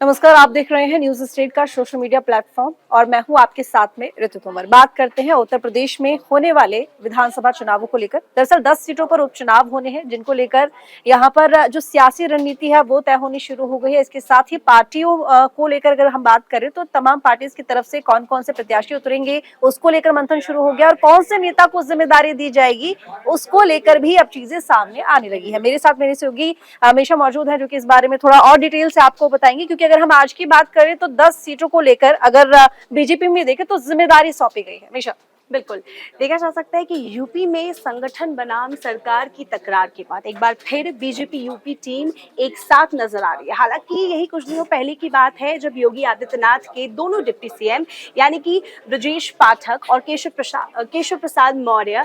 नमस्कार, आप देख रहे हैं न्यूज स्टेट का सोशल मीडिया प्लेटफॉर्म और मैं हूं आपके साथ में ऋतु तोमर। बात करते हैं उत्तर प्रदेश में होने वाले विधानसभा चुनावों को लेकर। दरअसल 10 सीटों पर उपचुनाव होने हैं, जिनको लेकर यहां पर जो सियासी रणनीति है वो तय होनी शुरू हो गई है। इसके साथ ही पार्टियों को लेकर अगर हम बात करें तो तमाम पार्टीज की तरफ से कौन कौन से प्रत्याशी उतरेंगे उसको लेकर मंथन शुरू हो गया और कौन से नेता को जिम्मेदारी दी जाएगी उसको लेकर भी अब चीजें सामने आने लगी है। मेरे साथ मेरे सहयोगी हमेशा मौजूद है, जो कि इस बारे में थोड़ा और डिटेल से आपको बताएंगे, क्योंकि अगर हम आज की बात करें तो 10 सीटों को लेकर अगर बीजेपी में देखें तो जिम्मेदारी सौंपी गई है। हमेशा बिल्कुल देखा जा सकता है कि यूपी में संगठन बनाम सरकार की तकरार के बाद एक बार फिर बीजेपी यूपी टीम एक साथ नजर आ रही है। हालांकि यही कुछ दिनों पहले की बात है जब योगी आदित्यनाथ के दोनों डिप्टी सीएम यानी कि ब्रजेश पाठक और केशव प्रसाद मौर्य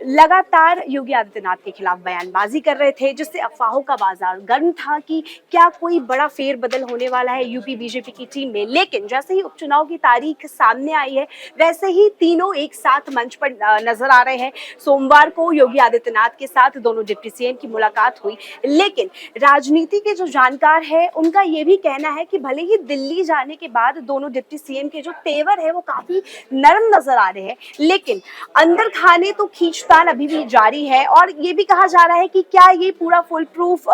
लगातार योगी आदित्यनाथ के खिलाफ बयानबाजी कर रहे थे, जिससे अफवाहों का बाजार गर्म था कि क्या कोई बड़ा फेरबदल होने वाला है यूपी बीजेपी की टीम में। लेकिन जैसे ही उपचुनाव की तारीख सामने आई है वैसे ही तीनों एक साथ मंच पर नजर आ रहे हैं। सोमवार को योगी आदित्यनाथ के साथ दोनों डिप्टी सीएम की मुलाकात हुई, लेकिन राजनीति के जो जानकार है उनका ये भी कहना है कि भले ही दिल्ली जाने के बाद दोनों डिप्टी सीएम के जो तेवर है वो काफी नरम नजर आ रहे हैं, लेकिन अंदर खाने तो खींचतान अभी भी जारी है। और ये भी कहा जा रहा है कि क्या ये पूरा फुल प्रूफ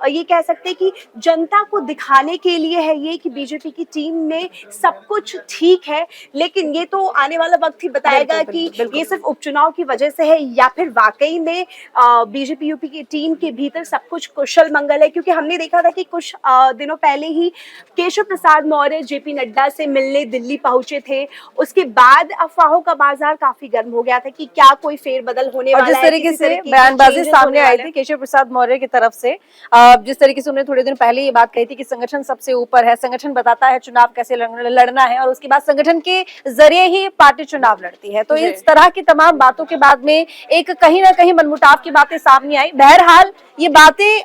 ये कह सकते हैं कि जनता को दिखाने के लिए है ये कि बीजेपी की टीम में सब कुछ ठीक है, लेकिन ये तो आने वाला वक्त ही बताएगा कि ये सिर्फ उपचुनाव की वजह से है या फिर वाकई में बीजेपी यूपी की टीम के भीतर सब कुछ कुशल मंगल है। क्योंकि हमने देखा था कि कुछ दिनों पहले ही केशव प्रसाद मौर्य जेपी नड्डा से मिलने दिल्ली पहुंचे थे, उसके बाद अफवाहों का बाजार काफी गर्म हो गया था कि क्या कोई फेरबदल होने वाला है। जिस तरीके से बयानबाजी सामने आई थी केशव प्रसाद मौर्य की तरफ से, जिस तरीके से उन्होंने थोड़े दिन पहले ये बात कही थी कि संगठन सबसे ऊपर है, संगठन बताता है चुनाव कैसे लड़ना है और उसके बाद संगठन के जरिए ही पार्टी चुनाव लड़ती है। तो इस तरह की तमाम बातों के बाद में एक कहीं ना कहीं मनमुटाव की बातें सामने आई। बहरहाल ये बातें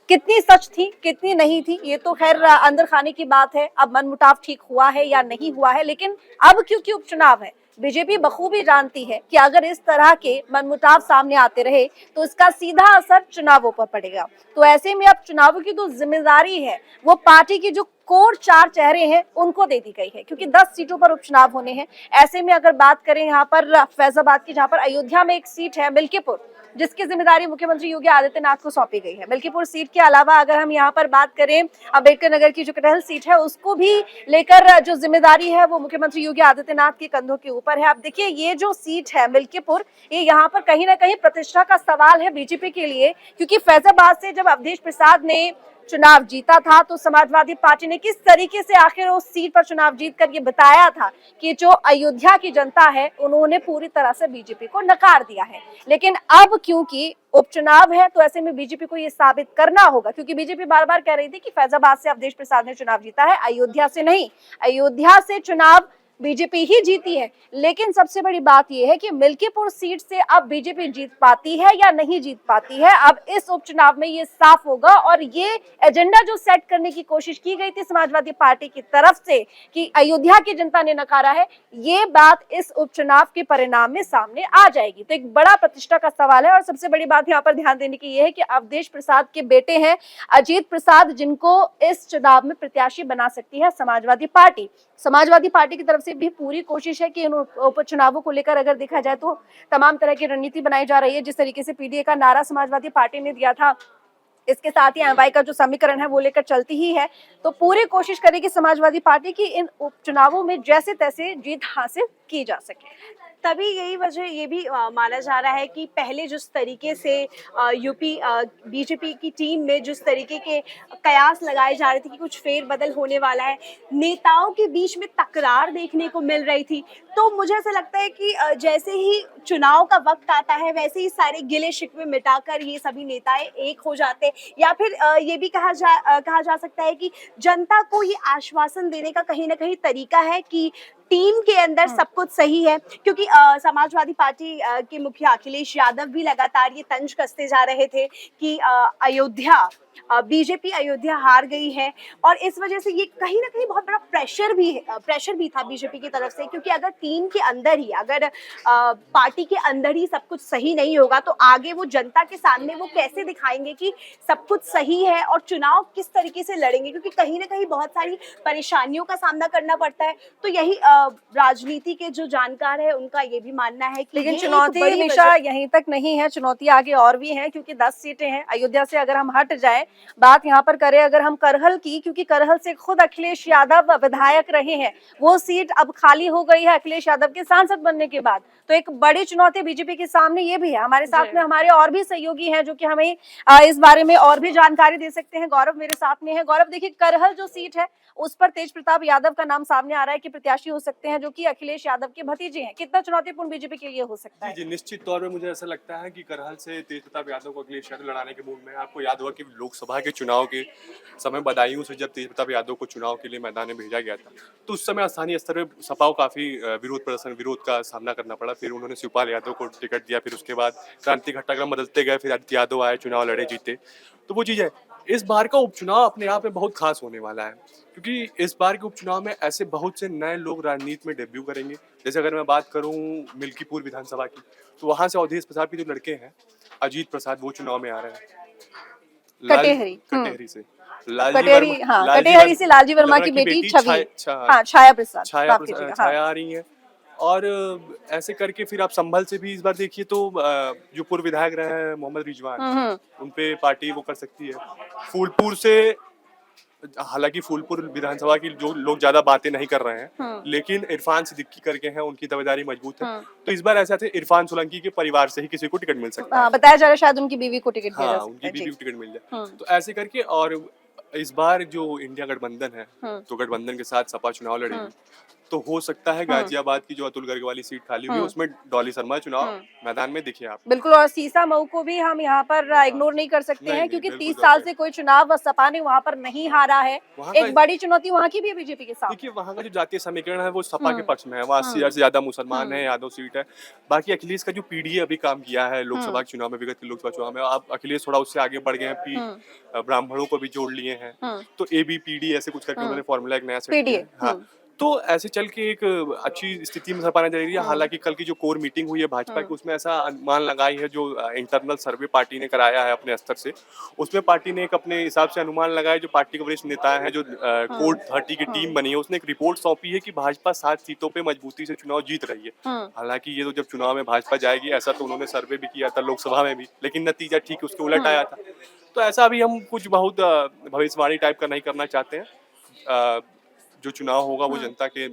कितनी सच थी कितनी नहीं थी ये तो खैर अंदर खाने की बात है। अब मनमुटाव ठीक हुआ है या नहीं हुआ है, लेकिन अब क्योंकि उपचुनाव है, बीजेपी बखूबी जानती है कि अगर इस तरह के मनमुटाव सामने आते रहे तो इसका सीधा असर चुनावों पर पड़ेगा। तो ऐसे में अब चुनावों की तो जिम्मेदारी है वो पार्टी की जो कोर 4 चेहरे हैं उनको दे दी गई है, क्योंकि 10 सीटों पर उपचुनाव होने हैं। ऐसे में अगर बात करें यहाँ पर फैजाबाद की, जहाँ पर अयोध्या में एक सीट है मिल्कीपुर, जिसकी जिम्मेदारी मुख्यमंत्री योगी आदित्यनाथ को सौंपी गई है। मिल्कीपुर सीट के अलावा अगर हम यहाँ पर बात करें अम्बेडकर नगर की जो कटहल सीट है उसको भी लेकर जो जिम्मेदारी है वो मुख्यमंत्री योगी आदित्यनाथ के कंधों के ऊपर है। अब देखिए ये जो सीट है मिल्कीपुर, ये यहाँ पर कहीं ना कहीं प्रतिष्ठा का सवाल है बीजेपी के लिए, क्योंकि फैजाबाद से जब अवधेश प्रसाद ने चुनाव जीता था तो समाजवादी पार्टी ने किस तरीके से आखिर उस सीट पर चुनाव जीतकर ये बताया था कि जो अयोध्या की जनता है उन्होंने पूरी तरह से बीजेपी को नकार दिया है। लेकिन अब क्योंकि उपचुनाव है तो ऐसे में बीजेपी को ये साबित करना होगा, क्योंकि बीजेपी बार बार कह रही थी कि फैजाबाद से अवधेश प्रसाद ने चुनाव जीता है, अयोध्या से नहीं। अयोध्या से चुनाव बीजेपी ही जीती है, लेकिन सबसे बड़ी बात यह है कि मिल्कीपुर सीट से अब बीजेपी जीत पाती है या नहीं जीत पाती है। अब इस उपचुनाव में ये साफ होगा और ये एजेंडा जो सेट करने की कोशिश की गई थी समाजवादी पार्टी की तरफ से कि अयोध्या की जनता ने नकारा है, ये बात इस उपचुनाव के परिणाम में सामने आ जाएगी। तो एक बड़ा प्रतिष्ठा का सवाल है। और सबसे बड़ी बात यहाँ पर ध्यान देने की यह है कि अवधेश प्रसाद के बेटे हैं अजीत प्रसाद, जिनको इस चुनाव में प्रत्याशी बना सकती है समाजवादी पार्टी। समाजवादी पार्टी की तरफ से भी पूरी कोशिश है कि इन उपचुनावों को लेकर अगर देखा जाए तो तमाम तरह की रणनीति बनाई जा रही है। जिस तरीके से पीडीए का नारा समाजवादी पार्टी ने दिया था, इसके साथ ही एमवाई का जो समीकरण है वो लेकर चलती ही है। तो पूरी कोशिश करेगी समाजवादी पार्टी की इन उपचुनावों में जैसे तैसे जीत हासिल की जा सके। तभी यही वजह ये भी माना जा रहा है कि पहले जिस तरीके से यूपी बीजेपी की टीम में जिस तरीके के कयास लगाए जा रहे थे कि कुछ फेरबदल होने वाला है, नेताओं के बीच में तकरार देखने को मिल रही थी, तो मुझे ऐसा लगता है कि जैसे ही चुनाव का वक्त आता है वैसे ही सारे गिले शिकवे मिटाकर ये सभी नेताएं एक हो जाते हैं। या फिर ये भी कहा जा सकता है कि जनता को ये आश्वासन देने का कहीं ना कहीं तरीका है कि टीम के अंदर सब कुछ सही है। क्योंकि समाजवादी पार्टी के मुखिया अखिलेश यादव भी लगातार ये तंज कसते जा रहे थे कि अयोध्या बीजेपी अयोध्या हार गई है और इस वजह से ये कहीं ना कहीं बहुत बड़ा प्रेशर भी था बीजेपी की तरफ से, क्योंकि अगर टीम के अंदर ही, अगर पार्टी के अंदर ही सब कुछ सही नहीं होगा तो आगे वो जनता के सामने वो कैसे दिखाएंगे कि सब कुछ सही है और चुनाव किस तरीके से लड़ेंगे, क्योंकि कहीं ना कहीं बहुत सारी परेशानियों का सामना करना पड़ता है। तो यही राजनीति के जो जानकार है उनका ये भी मानना है कि लेकिन ये एक चुनौती बड़ी निशा वजह- यहीं तक नहीं है, चुनौती आगे और भी है, क्योंकि 10 सीटें हैं अयोध्या से। अगर हम हट जाए, बात यहाँ पर करें अगर हम करहल की, क्योंकि करहल से खुद अखिलेश यादव विधायक रहे हैं, वो सीट अब खाली हो गई है अखिलेश यादव के सांसद बनने के बाद। तो एक बड़ी चुनौती बीजेपी के सामने ये भी है। हमारे साथ में हमारे और भी सहयोगी हैं जो कि हमें इस बारे में और भी जानकारी दे सकते हैं। गौरव मेरे साथ में है। गौरव, देखिए करहल जो सीट है उस पर तेज प्रताप यादव का नाम सामने आ रहा है कि प्रत्याशी हो सकते हैं, जो कि अखिलेश यादव के भतीजे हैं। कितना चुनौतीपूर्ण बीजेपी के लिए हो सकता है? जी, निश्चित तौर पे मुझे ऐसा लगता है कि करहल से तेज प्रताप यादव को अखिलेश यादव लड़ाने के मूड में है। आपको याद होगा कि लोकसभा के चुनाव के समय बदायूं से जब तेज प्रताप यादव को चुनाव के लिए मैदान में भेजा गया था, तो उस समय स्थानीय स्तर पर सपा को काफी विरोध का सामना करना पड़ा। फिर उन्होंने शिवपाल यादव को टिकट दिया, फिर उसके बाद क्रांति घटनाक्रम बदलते गए, फिर आदित्य यादव आए, चुनाव लड़े, जीते। तो वो चीज़ है। इस बार का उपचुनाव अपने आप में बहुत खास होने वाला है, क्योंकि इस बार के उपचुनाव में ऐसे बहुत से नए लोग राजनीति में डेब्यू करेंगे। जैसे अगर मैं बात करूं मिल्कीपुर विधानसभा की, तो वहां से अवधेश प्रसाद के जो लड़के हैं, अजीत प्रसाद, वो चुनाव में आ रहे हैं। कटेहरी से कटेहरी से लालजी वर्मा की बेटी छाया प्रसाद छाया आ रही है। और ऐसे करके फिर आप संभल से भी इस बार देखिए तो जो पूर्व विधायक रहे हैं मोहम्मद रिजवान, उन पे पार्टी वो कर सकती है। फूलपुर से, हालांकि फूलपुर विधानसभा की जो लोग ज्यादा बातें नहीं कर रहे हैं, लेकिन इरफान सिद्दीकी करके हैं, उनकी दावेदारी मजबूत है। तो इस बार ऐसा थे इरफान सोलंकी के परिवार से ही किसी को टिकट मिल सकता है। बताया जा रहा है शायद उनकी बीवी को टिकट दिया जा सकता है। उनकी बीवी को टिकट मिल जाए। तो ऐसे करके, और इस बार जो इंडिया गठबंधन है, तो गठबंधन के साथ सपा चुनाव लड़ेगी। तो हो सकता है गाजियाबाद की जो अतुल गर्ग वाली सीट खाली हुई है, उसमें डॉली शर्मा चुनाव मैदान में दिखे आप। बिल्कुल, और सीसा मऊ को भी हम यहाँ पर इग्नोर नहीं कर सकते हैं, क्योंकि 30 साल से कोई चुनाव सपा ने वहाँ पर नहीं हारा है। एक बड़ी चुनौती वहाँ की भी है बीजेपी के साथ। देखिए, वहाँ का जो जातीय समीकरण है वो सपा के पक्ष में है। वहाँ 80,000 से ज्यादा मुसलमान है, यादव सीट है। बाकी अखिलेश का जो पीडीए अभी काम किया है लोकसभा के चुनाव में, विगत के लोकसभा चुनाव में, अब अखिलेश थोड़ा उससे आगे बढ़ गए हैं। ब्राह्मणों को भी जोड़ लिए हैं, तो एबीपीडी ऐसे कुछ करके उन्होंने फॉर्मूला एक नया सेट किया। तो ऐसे चल के एक अच्छी स्थिति में सपा नजर आ रही है। हालांकि कल की जो कोर मीटिंग हुई है भाजपा की, उसमें ऐसा अनुमान लगाई है, जो इंटरनल सर्वे पार्टी ने कराया है अपने स्तर से, उसमें पार्टी ने एक अपने हिसाब से अनुमान लगाया। जो पार्टी के वरिष्ठ नेता है, जो कोर 30 की टीम बनी है, उसने एक रिपोर्ट सौंपी है कि भाजपा 7 सीटों पे मजबूती से चुनाव जीत रही है। हालांकि ये तो जब चुनाव में भाजपा जाएगी, ऐसा तो उन्होंने सर्वे भी किया था लोकसभा में भी, लेकिन नतीजा ठीक उसके उलट आया था। तो ऐसा अभी हम कुछ बहुत भविष्यवाणी टाइप का नहीं करना चाहते हैं। जो चुनाव होगा वो जनता के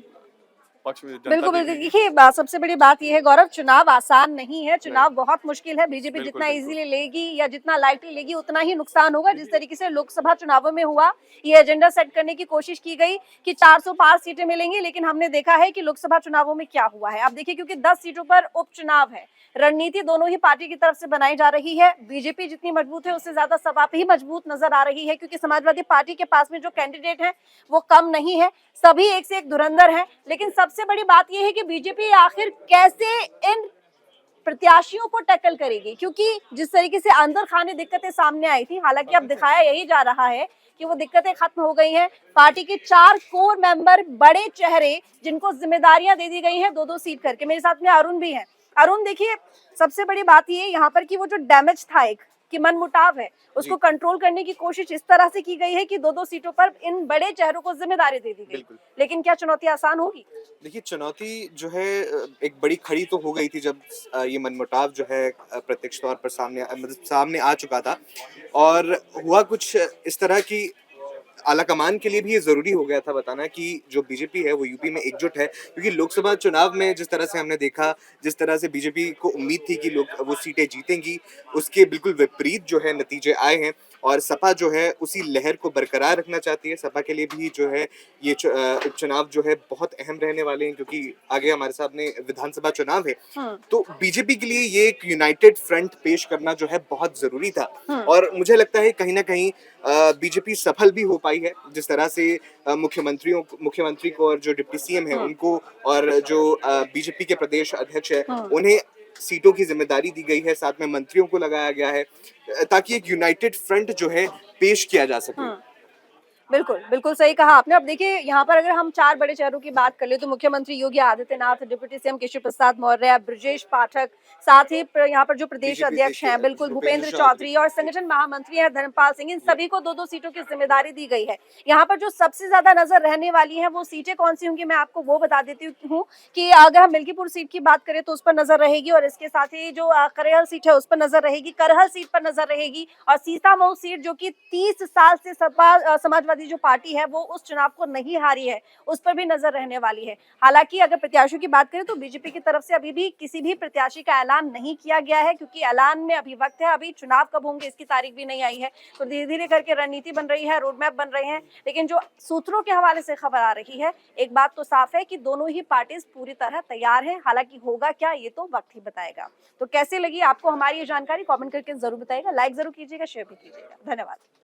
पक्ष में। बिल्कुल, देखिए सबसे बड़ी बात यह है गौरव, चुनाव आसान नहीं है, चुनाव बहुत मुश्किल है। बीजेपी जितना इजीली लेगी या जितना लाइटली लेगी, उतना ही नुकसान होगा। जिस तरीके से लोकसभा चुनावों में हुआ, ये एजेंडा सेट करने की कोशिश की गई कि 400 पार सीटें मिलेंगी, लेकिन हमने देखा है कि लोकसभा चुनावों में क्या हुआ है। आप देखिए, क्योंकि 10 सीटों पर उपचुनाव है, रणनीति दोनों ही पार्टी की तरफ से बनाई जा रही है। बीजेपी जितनी मजबूत है, उससे ज्यादा सपा ही मजबूत नजर आ रही है, क्योंकि समाजवादी पार्टी के पास में जो कैंडिडेट हैं वो कम नहीं है, सभी एक से एक धुरंधर हैं। लेकिन सबसे बड़ी बात यह है कि बीजेपी आखिर कैसे इन प्रत्याशियों को टैकल करेगी, क्योंकि जिस तरीके से अंदर खाने दिक्कतें सामने आई थी, हालांकि अब दिखाया यही जा रहा है कि वो दिक्कतें खत्म हो गई हैं। पार्टी के 4 कोर मेंबर, बड़े चेहरे, जिनको जिम्मेदारियां दे दी गई हैं 2-2 सीट करके। मेरे साथ में अरुण भी हैं। अरुण, देखिए सबसे बड़ी बात ये यहाँ पर कि वो जो डैमेज था, एक कि मनमुटाव है, उसको कंट्रोल करने की कोशिश इस तरह से की गई है कि 2-2 सीटों पर इन बड़े चेहरों को जिम्मेदारी दे दी गई। लेकिन क्या चुनौती आसान होगी? देखिए, चुनौती जो है एक बड़ी खड़ी तो हो गई थी जब ये मनमुटाव जो है प्रत्यक्ष तौर पर सामने आ चुका था, और हुआ कुछ इस तरह की आला कमान के लिए भी ये जरूरी हो गया था बताना कि जो बीजेपी है वो यूपी में एकजुट है, क्योंकि लोकसभा चुनाव में जिस तरह से हमने देखा, जिस तरह से बीजेपी को उम्मीद थी कि लोग वो सीटें जीतेंगी, उसके बिल्कुल विपरीत जो है नतीजे आए हैं। और सपा जो है उसी लहर को बरकरार रखना चाहती है। सपा के लिए भी जो है ये उपचुनाव जो है बहुत अहम रहने वाले हैं, क्योंकि आगे हमारे सामने विधानसभा चुनाव है। तो बीजेपी के लिए ये एक यूनाइटेड फ्रंट पेश करना जो है बहुत जरूरी था, और मुझे लगता है कहीं ना कहीं बीजेपी सफल भी हो पाई है। जिस तरह से मुख्यमंत्री को और जो डिप्टी सीएम है उनको, और जो बीजेपी के प्रदेश अध्यक्ष है, उन्हें सीटों की जिम्मेदारी दी गई है, साथ में मंत्रियों को लगाया गया है, ताकि एक यूनाइटेड फ्रंट जो है पेश किया जा सके। बिल्कुल, बिल्कुल सही कहा आपने। अब देखिए यहाँ पर अगर हम 4 बड़े चेहरों की बात कर लें तो मुख्यमंत्री योगी आदित्यनाथ, डिप्टी सीएम केशव प्रसाद मौर्य, ब्रजेश पाठक, साथ ही यहाँ पर जो प्रदेश बीजेपी अध्यक्ष हैं बिल्कुल भूपेंद्र चौधरी और संगठन महामंत्री हैं धर्मपाल सिंह, इन सभी को 2-2 सीटों की जिम्मेदारी दी गई है। यहाँ पर जो सबसे ज्यादा नजर रहने वाली है वो सीटें कौन सी होंगी, मैं आपको वो बता देती हूँ कि अगर हम मिल्कीपुर सीट की बात करें तो उस पर नजर रहेगी और इसके साथ ही जो करहल सीट है उस पर नजर रहेगी, करहल सीट पर नजर रहेगी और सीतामऊ सीट जो कि 30 साल से सपा समाजवादी जो पार्टी है वो उस चुनाव को नहीं हारी है, उस पर भी नजर रहने वाली है। हालांकि अगर प्रत्याशियों की बात करें तो बीजेपी की तरफ से अभी भी किसी भी प्रत्याशी का ऐलान नहीं किया गया है, क्योंकि ऐलान में अभी वक्त है, अभी चुनाव कब होंगे इसकी तारीख भी नहीं आई है। तो धीरे धीरे करके रणनीति बन रही है, रोडमैप बन रहे हैं, लेकिन जो सूत्रों के हवाले से खबर आ रही है, एक बात तो साफ है कि दोनों ही पार्टीज पूरी तरह तैयार हैं। हालांकि होगा क्या ये तो वक्त ही बताएगा। तो कैसे लगी आपको हमारी ये जानकारी, कमेंट करके जरूर बताइएगा, लाइक जरूर कीजिएगा, शेयर भी कीजिएगा। धन्यवाद।